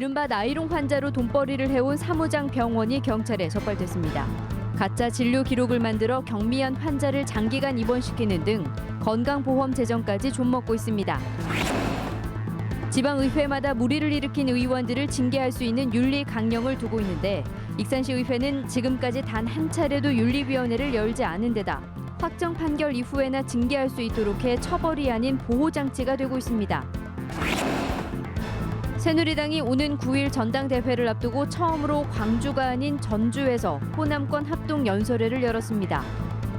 이른바 나이롱 환자로 돈벌이를 해온 사무장 병원이 경찰에 적발됐습니다. 가짜 진료 기록을 만들어 경미한 환자를 장기간 입원시키는 등 건강보험 재정까지 좀먹고 있습니다. 지방의회마다 물의를 일으킨 의원들을 징계할 수 있는 윤리 강령을 두고 있는데 익산시의회는 지금까지 단 한 차례도 윤리위원회를 열지 않은 데다 확정 판결 이후에나 징계할 수 있도록 해 처벌이 아닌 보호장치가 되고 있습니다. 새누리당이 오는 9일 전당대회를 앞두고 처음으로 광주가 아닌 전주에서 호남권 합동 연설회를 열었습니다.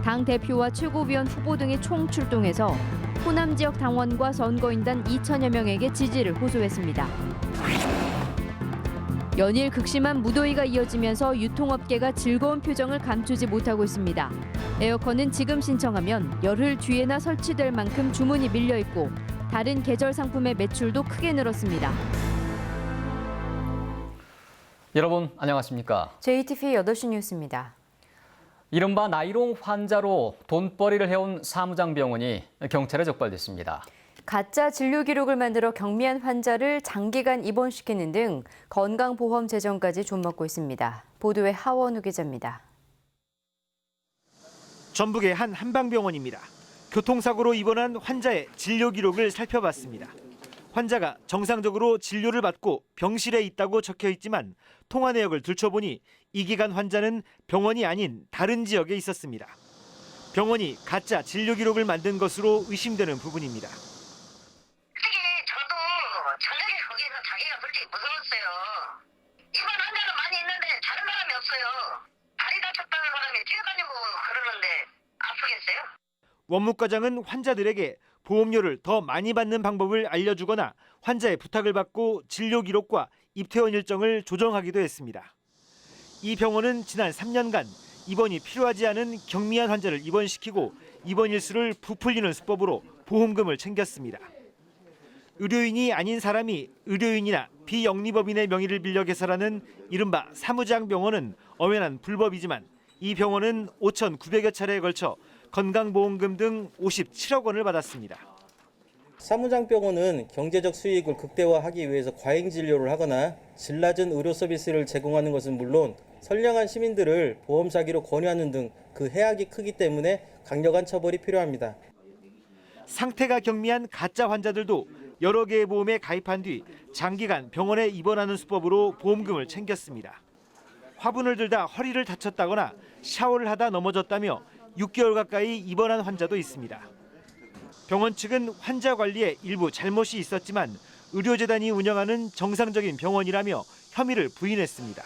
당 대표와 최고위원 후보 등이 총 출동해서 호남 지역 당원과 선거인단 2천여 명에게 지지를 호소했습니다. 연일 극심한 무더위가 이어지면서 유통업계가 즐거운 표정을 감추지 못하고 있습니다. 에어컨은 지금 신청하면 열흘 뒤에나 설치될 만큼 주문이 밀려 있고 다른 계절 상품의 매출도 크게 늘었습니다. 여러분 안녕하십니까? JTV 8시 뉴스입니다. 이른바 나이롱 환자로 돈벌이를 해온 사무장 병원이 경찰에 적발됐습니다. 가짜 진료 기록을 만들어 경미한 환자를 장기간 입원시키는 등 건강보험 재정까지 좀먹고 있습니다. 보도에 하원우 기자입니다. 전북의 한 한방병원입니다. 교통사고로 입원한 환자의 진료 기록을 살펴봤습니다. 환자가 정상적으로 진료를 받고 병실에 있다고 적혀 있지만 통화 내역을 들춰보니 이 기간 환자는 병원이 아닌 다른 지역에 있었습니다. 병원이 가짜 진료 기록을 만든 것으로 의심되는 부분입니다. 솔직히 저도 저녁에 거기서 자기가 솔직히 무서웠어요. 입원 환자는 많이 있는데 다른 사람이 없어요. 다리 다쳤다는 사람이 뛰어다니고 그러는데 아프겠어요? 원무과장은 환자들에게 보험료를 더 많이 받는 방법을 알려주거나 환자의 부탁을 받고 진료 기록과 입퇴원 일정을 조정하기도 했습니다. 이 병원은 지난 3년간 입원이 필요하지 않은 경미한 환자를 입원시키고 입원 일수를 부풀리는 수법으로 보험금을 챙겼습니다. 의료인이 아닌 사람이 의료인이나 비영리법인의 명의를 빌려 개설하는 이른바 사무장 병원은 엄연한 불법이지만 이 병원은 5,900여 차례에 걸쳐 건강보험금 등 57억 원을 받았습니다. 사무장병원은 경제적 수익을 극대화하기 위해서 과잉 진료를 하거나 질 낮은 의료 서비스를 제공하는 것은 물론 선량한 시민들을 보험 사기로 권유하는 등 그 해악이 크기 때문에 강력한 처벌이 필요합니다. 상태가 경미한 가짜 환자들도 여러 개의 보험에 가입한 뒤 장기간 병원에 입원하는 수법으로 보험금을 챙겼습니다. 화분을 들다 허리를 다쳤다거나 샤워를 하다 넘어졌다며 6개월 가까이 입원한 환자도 있습니다. 병원 측은 환자 관리에 일부 잘못이 있었지만 의료재단이 운영하는 정상적인 병원이라며 혐의를 부인했습니다.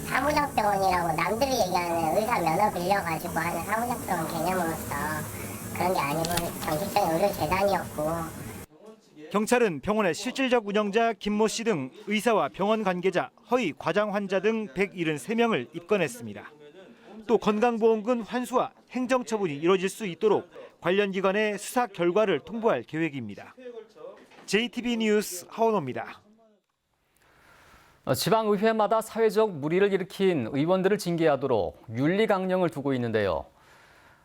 사무장병원이라고 남들이 얘기하는 의사 면허 빌려가지고 하는 사무장병원 개념으로서 그런 게 아니고 정식적인 의료재단이었고. 경찰은 병원의 실질적 운영자 김모 씨 등 의사와 병원 관계자, 허위 과장 환자 등 173명을 입건했습니다. 또 건강보험금 환수와 행정처분이 이뤄질 수 있도록 관련 기관의 수사 결과를 통보할 계획입니다. JTB 뉴스 하원호입니다. 지방의회마다 사회적 물의를 일으킨 의원들을 징계하도록 윤리강령을 두고 있는데요.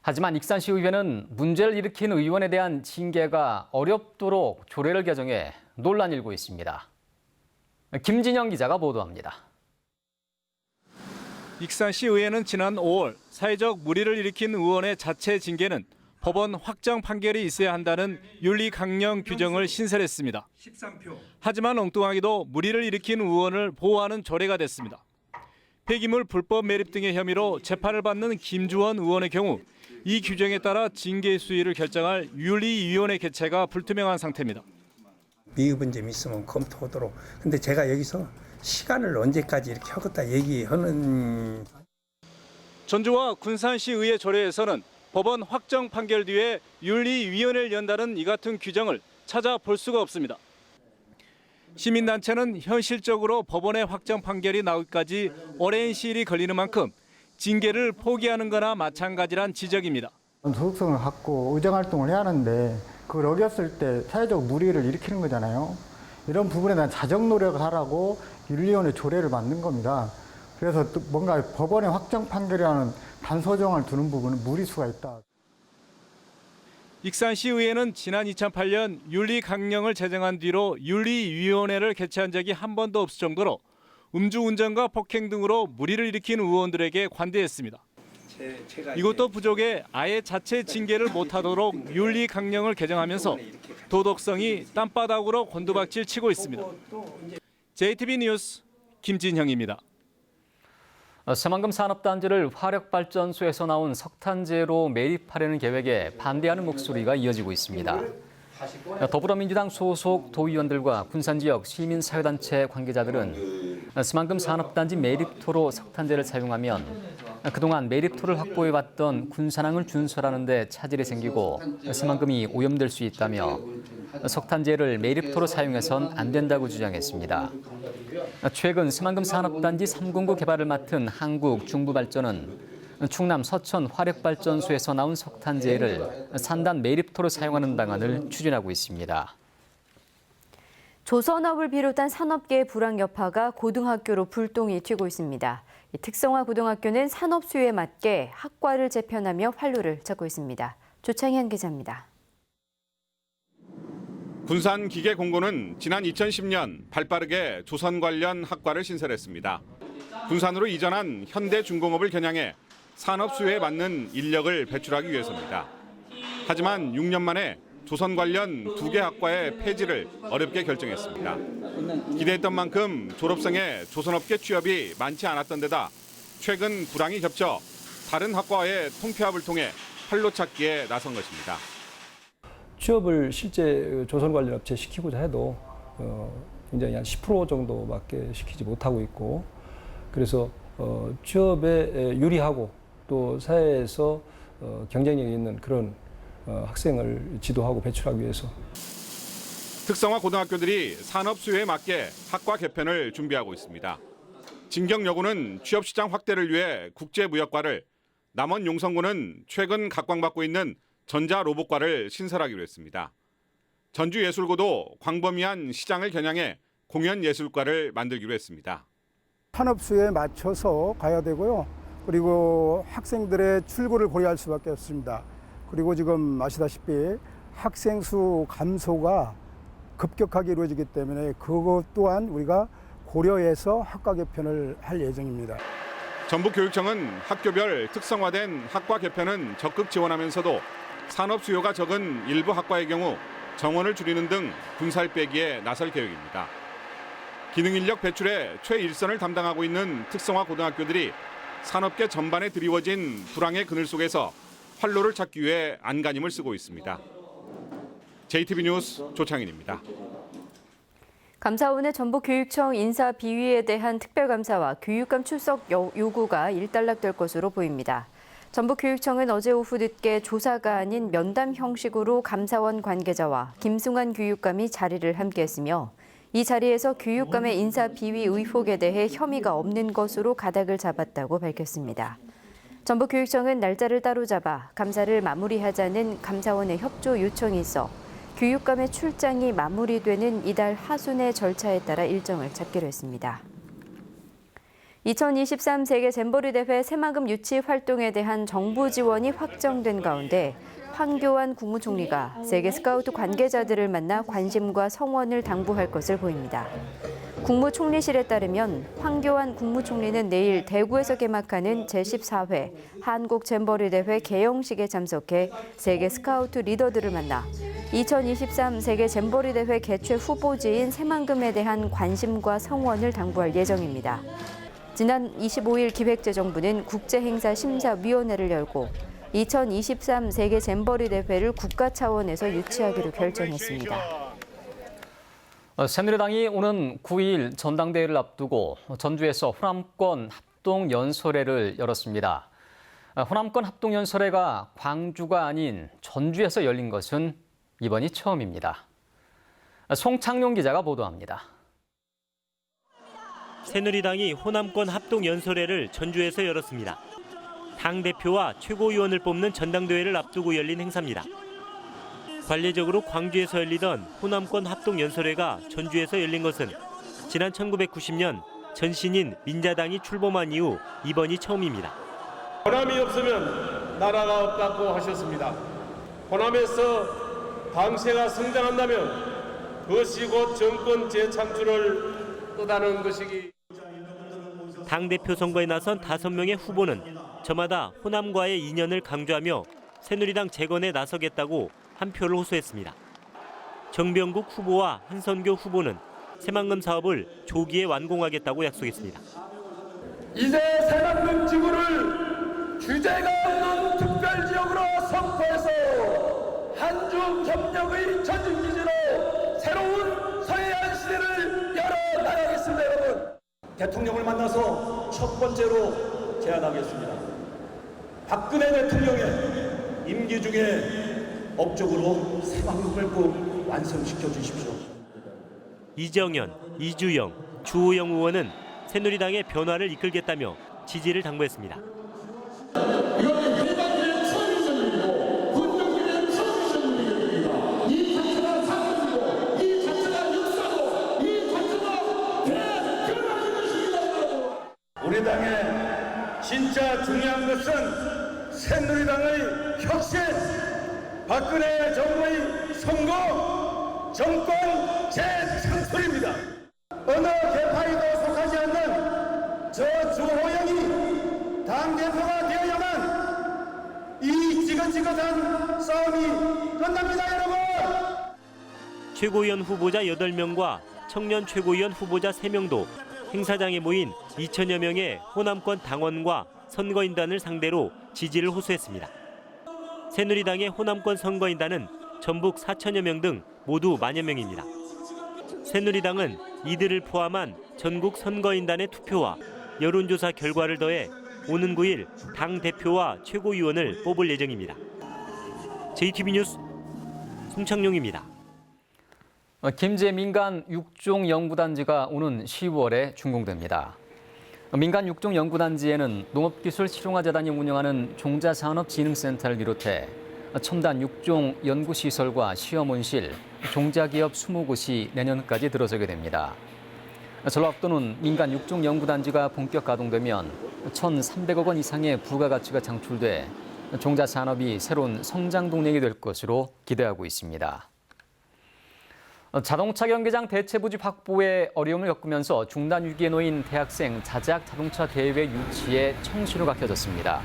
하지만 익산시의회는 문제를 일으킨 의원에 대한 징계가 어렵도록 조례를 개정해 논란이 일고 있습니다. 김진영 기자가 보도합니다. 익산시의회는 지난 5월 사회적 물의를 일으킨 의원의 자체 징계는 법원 확정 판결이 있어야 한다는 윤리 강령 규정을 신설했습니다. 하지만 엉뚱하게도 물의를 일으킨 의원을 보호하는 조례가 됐습니다. 폐기물 불법 매립 등의 혐의로 재판을 받는 김주원 의원의 경우 이 규정에 따라 징계 수위를 결정할 윤리위원회 개최가 불투명한 상태입니다. 미흡은 점 있으면 검토하도록. 근데 제가 여기서 시간을 언제까지 이렇게 하겠다 얘기하는. 전주와 군산시 의회 조례에서는 법원 확정 판결 뒤에 윤리위원회를 연다는 이 같은 규정을 찾아볼 수가 없습니다. 시민단체는 현실적으로 법원의 확정 판결이 나오기까지 오랜 시일이 걸리는 만큼 징계를 포기하는 거나 마찬가지란 지적입니다. 소속성을 갖고 의정활동을 해야 하는데 그걸 어겼을 때 사회적 물의를 일으키는 거잖아요. 이런 부분에 대한 자정 노력을 하라고 윤리위원회 조례를 만든 겁니다. 그래서 또 뭔가 법원의 확정 판결이라는 단서정을 두는 부분은 무리수가 있다. 익산시의회는 지난 2008년 윤리 강령을 제정한 뒤로 윤리위원회를 개최한 적이 한 번도 없을 정도로 음주운전과 폭행 등으로 물의를 일으킨 의원들에게 관대했습니다. 이것도 부족해 아예 자체 징계를 못하도록 윤리 강령을 개정하면서 도덕성이 땅바닥으로 곤두박질 치고 있습니다. JTB 뉴스 김진형입니다. 새만금 산업단지를 화력발전소에서 나온 석탄재로 매립하려는 계획에 반대하는 목소리가 이어지고 있습니다. 더불어민주당 소속 도의원들과 군산지역 시민사회단체 관계자들은 새만금 산업단지 매립토로 석탄재를 사용하면 그동안 매립토를 확보해왔던 군산항을 준설하는 데 차질이 생기고 새만금이 오염될 수 있다며 석탄재를 매립토로 사용해선 안 된다고 주장했습니다. 최근 새만금 산업단지 3공구 개발을 맡은 한국중부발전은 충남 서천 화력발전소에서 나온 석탄재를 산단 매립토로 사용하는 방안을 추진하고 있습니다. 조선업을 비롯한 산업계의 불황 여파가 고등학교로 불똥이 튀고 있습니다. 특성화 고등학교는 산업 수요에 맞게 학과를 재편하며 활로를 찾고 있습니다. 조창현 기자입니다. 군산기계공고는 지난 2010년 발빠르게 조선 관련 학과를 신설했습니다. 군산으로 이전한 현대중공업을 겨냥해 산업 수요에 맞는 인력을 배출하기 위해서입니다. 하지만 6년 만에 조선 관련 2개 학과의 폐지를 어렵게 결정했습니다. 기대했던 만큼 졸업생의 조선업계 취업이 많지 않았던 데다 최근 불황이 겹쳐 다른 학과와의 통폐합을 통해 활로 찾기에 나선 것입니다. 취업을 실제 조선 관련 업체에 시키고자 해도 굉장히 한 10% 정도밖에 시키지 못하고 있고, 그래서 취업에 유리하고 또 사회에서 경쟁력이 있는 그런 학생을 지도하고 배출하기 위해서 특성화 고등학교들이 산업 수요에 맞게 학과 개편을 준비하고 있습니다. 진경여고는 취업시장 확대를 위해 국제무역과를, 남원 용성고는 최근 각광받고 있는 전자로봇과를 신설하기로 했습니다. 전주예술고도 광범위한 시장을 겨냥해 공연예술과를 만들기로 했습니다. 산업 수요에 맞춰서 가야 되고요. 그리고 학생들의 출구를 고려할 수밖에 없습니다. 그리고 지금 아시다시피 학생 수 감소가 급격하게 이루어지기 때문에 그것 또한 우리가 고려해서 학과 개편을 할 예정입니다. 전북교육청은 학교별 특성화된 학과 개편은 적극 지원하면서도 산업 수요가 적은 일부 학과의 경우 정원을 줄이는 등 군살 빼기에 나설 계획입니다. 기능 인력 배출에 최일선을 담당하고 있는 특성화 고등학교들이 산업계 전반에 드리워진 불황의 그늘 속에서 활로를 찾기 위해 안간힘을 쓰고 있습니다. JTB 뉴스 조창인입니다. 감사원의 전북교육청 인사 비위에 대한 특별감사와 교육감 출석 요구가 일단락될 것으로 보입니다. 전북교육청은 어제 오후 늦게 조사가 아닌 면담 형식으로 감사원 관계자와 김승환 교육감이 자리를 함께했으며 이 자리에서 교육감의 인사 비위 의혹에 대해 혐의가 없는 것으로 가닥을 잡았다고 밝혔습니다. 전북교육청은 날짜를 따로 잡아 감사를 마무리하자는 감사원의 협조 요청이 있어 교육감의 출장이 마무리되는 이달 하순의 절차에 따라 일정을 잡기로 했습니다. 2023 세계 잼버리 대회 새만금 유치 활동에 대한 정부 지원이 확정된 가운데 황교안 국무총리가 세계 스카우트 관계자들을 만나 관심과 성원을 당부할 것을 보입니다. 국무총리실에 따르면 황교안 국무총리는 내일 대구에서 개막하는 제14회 한국 잼버리 대회 개영식에 참석해 세계 스카우트 리더들을 만나 2023 세계 잼버리 대회 개최 후보지인 새만금에 대한 관심과 성원을 당부할 예정입니다. 지난 25일 기획재정부는 국제행사심사위원회를 열고 2023 세계 잼버리 대회를 국가 차원에서 유치하기로 결정했습니다. 새누리당이 오는 9일 전당대회를 앞두고 전주에서 호남권 합동연설회를 열었습니다. 호남권 합동연설회가 광주가 아닌 전주에서 열린 것은 이번이 처음입니다. 송창용 기자가 보도합니다. 새누리당이 호남권 합동연설회를 전주에서 열었습니다. 당대표와 최고위원을 뽑는 전당대회를 앞두고 열린 행사입니다. 관례적으로 광주에서 열리던 호남권 합동연설회가 전주에서 열린 것은 지난 1990년 전신인 민자당이 출범한 이후 이번이 처음입니다. 호남이 없으면 나라가 없다고 하셨습니다. 호남에서 당세가 성장한다면 그것이 곧 정권 재창출을 뜻하는 것이기. 당대표 선거에 나선 5명의 후보는 저마다 호남과의 인연을 강조하며 새누리당 재건에 나서겠다고 한 표를 호소했습니다. 정병국 후보와 한선교 후보는 새만금 사업을 조기에 완공하겠다고 약속했습니다. 이제 새만금 지구를 규제가 없는 특별지역으로 선포해서 한중 협력의 전진기지로 새로운 서해안 시대를 열어나가겠습니다. 여러분, 대통령을 만나서 첫 번째로 제안하겠습니다. 박근혜 대통령의 임기 중에 업적으로 새만금을 꼭 완성시켜 주십시오. 이정현, 이주영, 주호영 의원은 새누리당의 변화를 이끌겠다며 지지를 당부했습니다. 우리 당의 진짜 중요한 것은 새누리당의 혁신, 박근혜 정부의 성공, 정권 재창출입니다. 어느 개파에도 속하지 않는 저 주호영이 당대표가 되어야만 이 지긋지긋한 싸움이 끝납니다, 여러분. 최고위원 후보자 8명과 청년 최고위원 후보자 3명도 행사장에 모인 2천여 명의 호남권 당원과 선거인단을 상대로 지지를 호소했습니다. 새누리당의 호남권 선거인단은 전북 4천여 명 등 모두 만여 명입니다. 새누리당은 이들을 포함한 전국 선거인단의 투표와 여론조사 결과를 더해 오는 9일 당 대표와 최고위원을 뽑을 예정입니다. JTB 뉴스 송창용입니다. 김제 민간 육종 연구단지가 오는 10월에 준공됩니다. 민간 육종 연구단지에는 농업기술실용화재단이 운영하는 종자산업진흥센터를 비롯해 첨단 육종 연구시설과 시험온실, 종자기업 20곳이 내년까지 들어서게 됩니다. 전라북도는 민간 육종 연구단지가 본격 가동되면 1,300억 원 이상의 부가가치가 창출돼 종자산업이 새로운 성장 동력이 될 것으로 기대하고 있습니다. 자동차 경기장 대체 부지 확보에 어려움을 겪으면서 중단 위기에 놓인 대학생 자작 자동차 대회 유치에 청실호가 켜졌습니다.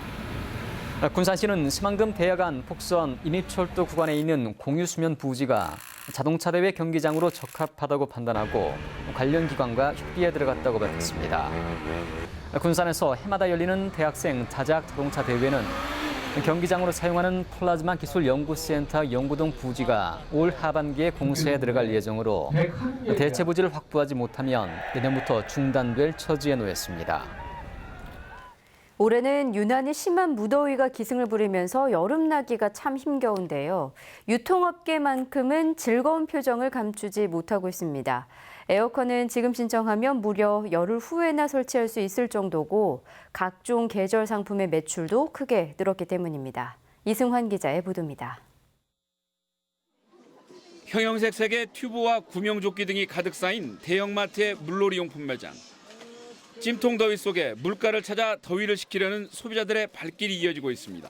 군산시는 새만금 대야간 폭선 인입철도 구간에 있는 공유수면 부지가 자동차 대회 경기장으로 적합하다고 판단하고 관련 기관과 협의에 들어갔다고 밝혔습니다. 군산에서 해마다 열리는 대학생 자작 자동차 대회는 경기장으로 사용하는 플라즈마 기술 연구센터 연구동 부지가 올 하반기에 공사에 들어갈 예정으로 대체 부지를 확보하지 못하면 내년부터 중단될 처지에 놓였습니다. 올해는 유난히 심한 무더위가 기승을 부리면서 여름나기가 참 힘겨운데요. 유통업계만큼은 즐거운 표정을 감추지 못하고 있습니다. 에어컨은 지금 신청하면 무려 열흘 후에나 설치할 수 있을 정도고 각종 계절 상품의 매출도 크게 늘었기 때문입니다. 이승환 기자의 보도입니다. 형형색 색의 튜브와 구명조끼 등이 가득 쌓인 대형마트의 물놀이용품 매장. 찜통 더위 속에 물가를 찾아 더위를 식히려는 소비자들의 발길이 이어지고 있습니다.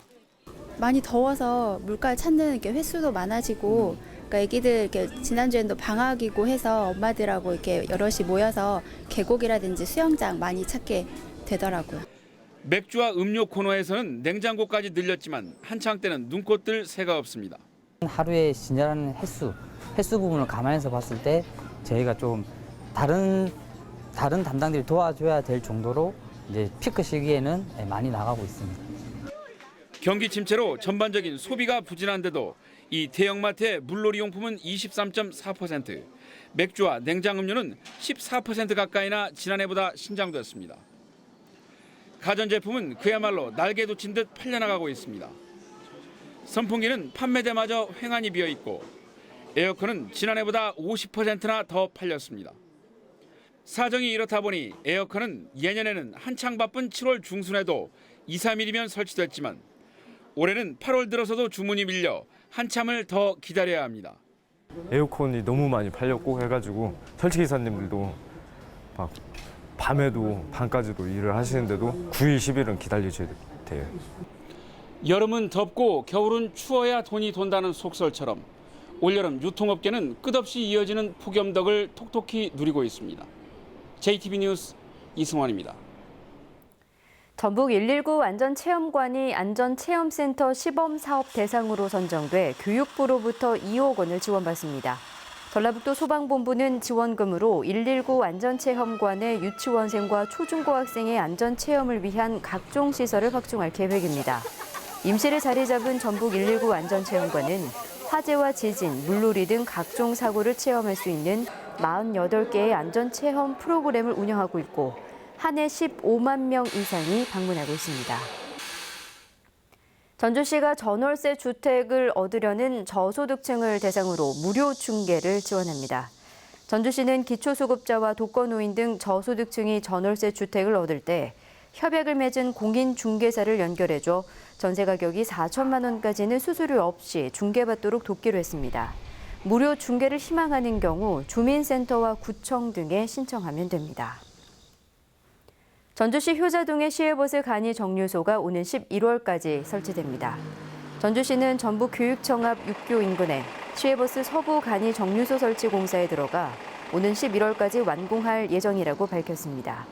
많이 더워서 물가를 찾는 이렇게 횟수도 많아지고, 그러니까 애기들 이렇게 지난주에도 방학이고 해서 엄마들하고 이렇게 여럿이 모여서 계곡이라든지 수영장 많이 찾게 되더라고요. 맥주와 음료 코너에서는 냉장고까지 늘렸지만 한창 때는 눈코 뜰 새가 없습니다. 하루에 진열하는 횟수 부분을 감안해서 봤을 때 저희가 좀 다른 담당들이 도와줘야 될 정도로 이제 피크 시기에는 많이 나가고 있습니다. 경기 침체로 전반적인 소비가 부진한데도 이 대형마트의 물놀이용품은 23.4%, 맥주와 냉장음료는 14% 가까이나 지난해보다 신장됐습니다. 가전제품은 그야말로 날개 돋친 듯 팔려나가고 있습니다. 선풍기는 판매대마저 횡하니 비어있고 에어컨은 지난해보다 50%나 더 팔렸습니다. 사정이 이렇다 보니 에어컨은 예년에는 한창 바쁜 7월 중순에도 2, 3일이면 설치됐지만 올해는 8월 들어서도 주문이 밀려 한참을 더 기다려야 합니다. 에어컨이 너무 많이 팔렸고 해가지고 설치기사님들도 막 밤에도 밤까지도 일을 하시는데도 9일, 10일은 기다리셔야 돼요. 여름은 덥고 겨울은 추워야 돈이 돈다는 속설처럼 올여름 유통업계는 끝없이 이어지는 폭염덕을 톡톡히 누리고 있습니다. JTB 뉴스 이승환입니다. 전북 119 안전체험관이 안전체험센터 시범사업 대상으로 선정돼 교육부로부터 2억 원을 지원받습니다. 전라북도 소방본부는 지원금으로 119 안전체험관의 유치원생과 초중고학생의 안전체험을 위한 각종 시설을 확충할 계획입니다. 임실에 자리 잡은 전북 119 안전체험관은 화재와 지진, 물놀이 등 각종 사고를 체험할 수 있는 48개의 안전체험 프로그램을 운영하고 있고 한 해 15만 명 이상이 방문하고 있습니다. 전주시가 전월세 주택을 얻으려는 저소득층을 대상으로 무료 중개를 지원합니다. 전주시는 기초수급자와 독거노인 등 저소득층이 전월세 주택을 얻을 때 협약을 맺은 공인중개사를 연결해줘 전세 가격이 4천만 원까지는 수수료 없이 중개받도록 돕기로 했습니다. 무료 중개를 희망하는 경우 주민센터와 구청 등에 신청하면 됩니다. 전주시 효자동의 시외버스 간이 정류소가 오는 11월까지 설치됩니다. 전주시는 전북교육청 앞 6교 인근에 시외버스 서부 간이 정류소 설치 공사에 들어가 오는 11월까지 완공할 예정이라고 밝혔습니다.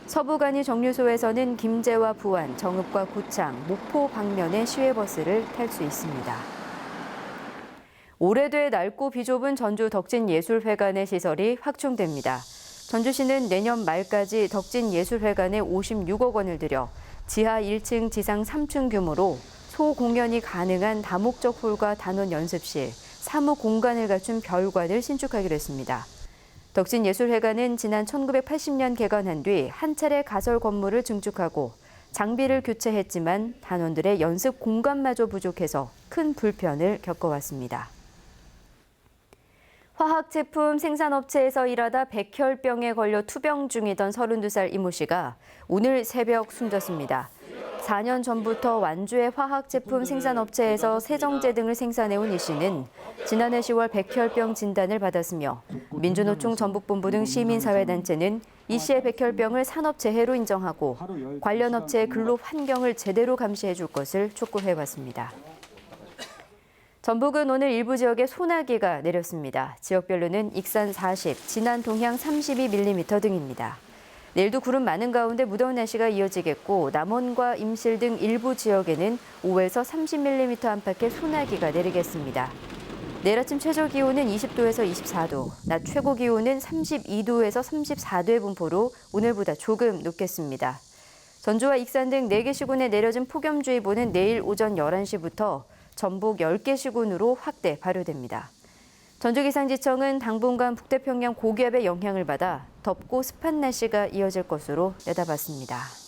서부 간이 정류소에서는 김제와 부안, 정읍과 고창, 목포 방면의 시외버스를 탈 수 있습니다. 오래돼 낡고 비좁은 전주 덕진예술회관의 시설이 확충됩니다. 전주시는 내년 말까지 덕진예술회관에 56억 원을 들여 지하 1층, 지상 3층 규모로 소공연이 가능한 다목적 홀과 단원 연습실, 사무 공간을 갖춘 별관을 신축하기로 했습니다. 덕진예술회관은 지난 1980년 개관한 뒤 한 차례 가설 건물을 증축하고 장비를 교체했지만 단원들의 연습 공간마저 부족해서 큰 불편을 겪어왔습니다. 화학제품 생산업체에서 일하다 백혈병에 걸려 투병 중이던 32살 이모 씨가 오늘 새벽 숨졌습니다. 4년 전부터 완주의 화학제품 생산업체에서 세정제 등을 생산해온 이 씨는 지난해 10월 백혈병 진단을 받았으며 민주노총 전북본부 등 시민사회단체는 이 씨의 백혈병을 산업재해로 인정하고 관련 업체의 근로 환경을 제대로 감시해 줄 것을 촉구해왔습니다. 전북은 오늘 일부 지역에 소나기가 내렸습니다. 지역별로는 익산 40, 진안 동향 32mm 등입니다. 내일도 구름 많은 가운데 무더운 날씨가 이어지겠고 남원과 임실 등 일부 지역에는 5에서 30mm 안팎의 소나기가 내리겠습니다. 내일 아침 최저 기온은 20도에서 24도, 낮 최고 기온은 32도에서 34도의 분포로 오늘보다 조금 높겠습니다. 전주와 익산 등 4개 시군에 내려진 폭염주의보는 내일 오전 11시부터 전북 10개 시군으로 확대 발효됩니다. 전주기상지청은 당분간 북태평양 고기압의 영향을 받아 덥고 습한 날씨가 이어질 것으로 내다봤습니다.